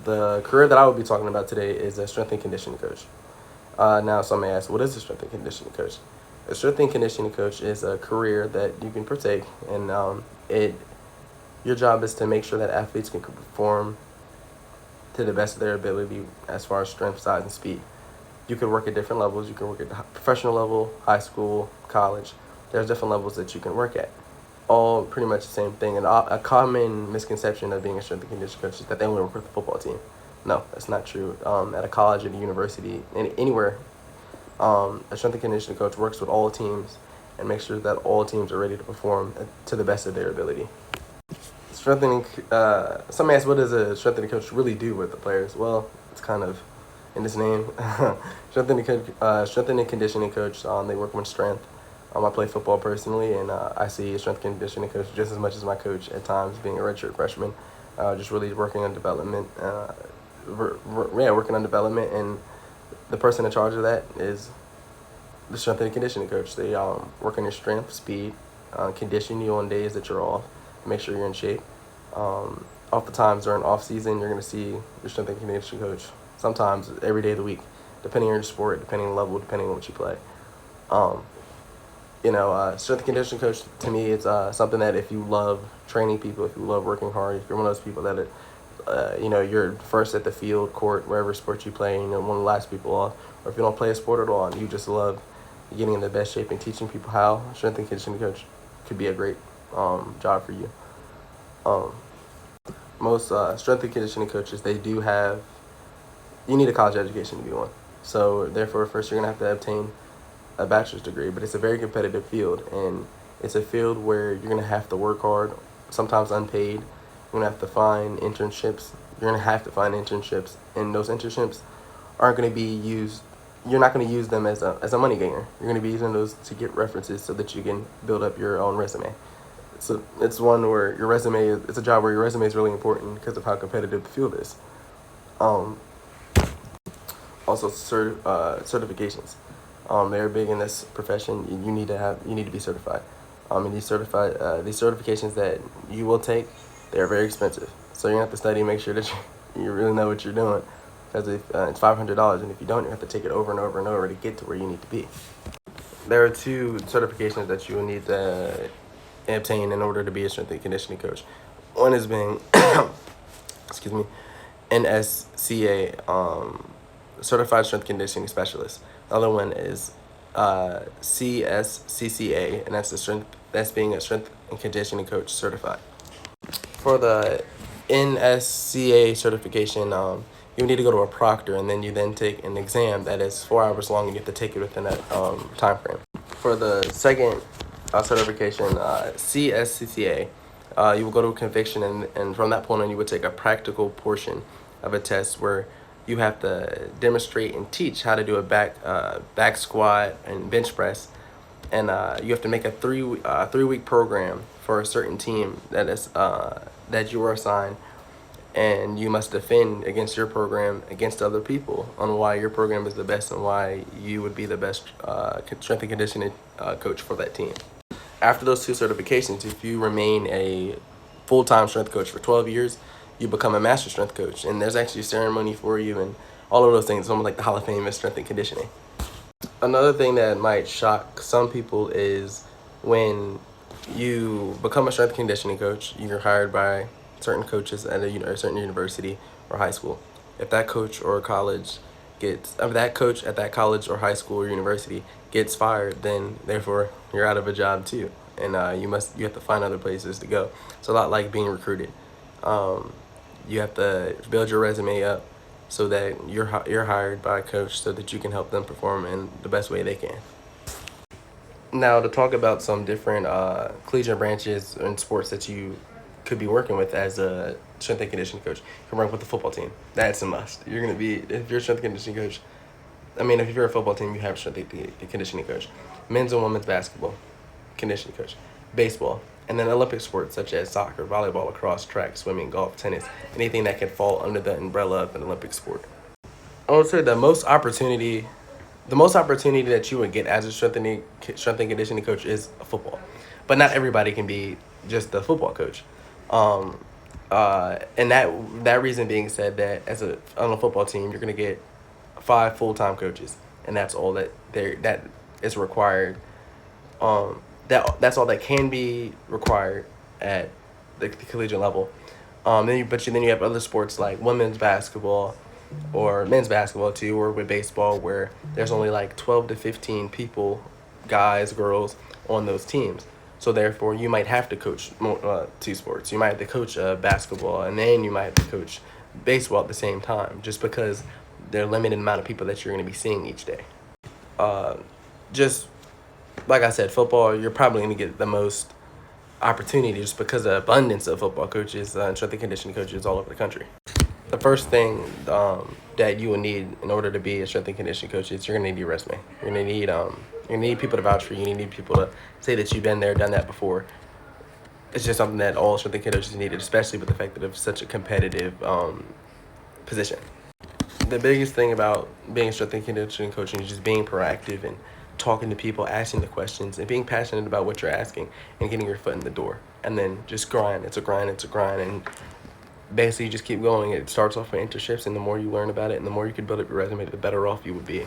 The career that I will be talking about today is a strength and conditioning coach. Now, some may ask, what is a strength and conditioning coach? A strength and conditioning coach is a career that you can partake, and it your job is to make sure that athletes can perform to the best of their ability as far as strength, size, and speed. You can work at different levels. You can work at the professional level, high school, college. There's different levels that you can work at. All pretty much the same thing. And a common misconception of being a strength and conditioning coach is that they only work with the football team. No, that's not true. At a college, at a university, anywhere, a strength and conditioning coach works with all teams and makes sure that all teams are ready to perform to the best of their ability. Strengthening. Some ask, what does a strengthening coach really do with the players? Well, it's kind of in its name. Strengthening conditioning coach. They work with strength. I play football personally, and I see a strength conditioning coach just as much as my coach at times, being a redshirt freshman. Just really working on development. Working on development, and the person in charge of that is the strength and conditioning coach. They work on your strength, speed, condition you on days that you're off, make sure you're in shape. Oftentimes during off season, you're going to see your strength and conditioning coach sometimes every day of the week, depending on your sport, depending on the level, depending on what you play. Strength and conditioning coach, to me, it's something that if you love training people, if you love working hard, if you're one of those people that you're first at the field, court, wherever sport you play, and you're one of the last people off, or if you don't play a sport at all and you just love getting in the best shape and teaching people how, strength and conditioning coach could be a great job for you. Most strength and conditioning coaches, you need a college education to be one. So therefore, first you're going to have to obtain a bachelor's degree, but it's a very competitive field, and it's a field where you're going to have to work hard, sometimes unpaid. You're going to have to find internships. And those internships aren't going to be used. You're not going to use them as a money gainer. You're going to be using those to get references so that you can build up your own resume. So it's one where it's a job where your resume is really important because of how competitive the field is. Also, certifications. They're big in this profession. You need to be certified. And these certifications that you will take, they're very expensive. So you have to study and make sure that you really know what you're doing. Because if it's $500, and if you don't, you have to take it over and over and over to get to where you need to be. There are two certifications that you will need to obtain in order to be a strength and conditioning coach. One is being, excuse me, NSCA, Certified Strength Conditioning Specialist. The other one is CSCCA, and that's being a strength and conditioning coach certified. For the NSCA certification, you need to go to a proctor, and then you take an exam that is 4 hours long, and you have to take it within that time frame. For the second certification, CSCCA, you will go to a conviction, and from that point on, you would take a practical portion of a test where you have to demonstrate and teach how to do a back squat and bench press, and you have to make a 3-week program for a certain team that you were assigned, and you must defend against your program against other people on why your program is the best and why you would be the best strength and conditioning coach for that team. After those two certifications, if you remain a full-time strength coach for 12 years, you become a master strength coach, and there's actually a ceremony for you and all of those things. It's almost like the Hall of Fame of strength and conditioning. Another thing that might shock some people is when you become a strength and conditioning coach, you're hired by certain coaches at a certain university or high school. If that coach or college at that college or high school or university gets fired, then therefore you're out of a job too, and you have to find other places to go. It's a lot like being recruited. You have to build your resume up so that you're hired by a coach so that you can help them perform in the best way they can. Now, to talk about some different collegiate branches and sports that you could be working with as a strength and conditioning coach, you can work with the football team. That's a must. If you're a strength and conditioning coach, if you're a football team, you have a strength and conditioning coach. Men's and women's basketball, conditioning coach. Baseball, and then Olympic sports such as soccer, volleyball, lacrosse, track, swimming, golf, tennis, anything that can fall under the umbrella of an Olympic sport. I would say the most opportunity that you would get as a strength and conditioning coach is football, but not everybody can be just the football coach. And that reason being said, that on a football team, you're gonna get 5 full-time coaches, and that's all that is required. That's all that can be required at the collegiate level. Then you have other sports like women's basketball or men's basketball too, or with baseball, where there's only like 12 to 15 people, guys, girls, on those teams. So therefore, you might have to coach 2 sports. You might have to coach basketball, and then you might have to coach baseball at the same time, just because they're limited amount of people that you're going to be seeing each day. Just like I said, football, you're probably going to get the most opportunity just because of the abundance of football coaches and strength and conditioning coaches all over the country. The first thing that you will need in order to be a strength and conditioning coach is you're gonna need your resume. You're gonna need people to vouch for you. You need people to say that you've been there, done that before. It's just something that all strength and conditioning coaches needed, especially with the fact that it's such a competitive position. The biggest thing about being a strength and conditioning coach is just being proactive and talking to people, asking the questions, and being passionate about what you're asking and getting your foot in the door. And then just grind. It's a grind. And basically you just keep going. It starts off with internships, and the more you learn about it and the more you can build up your resume, the better off you would be.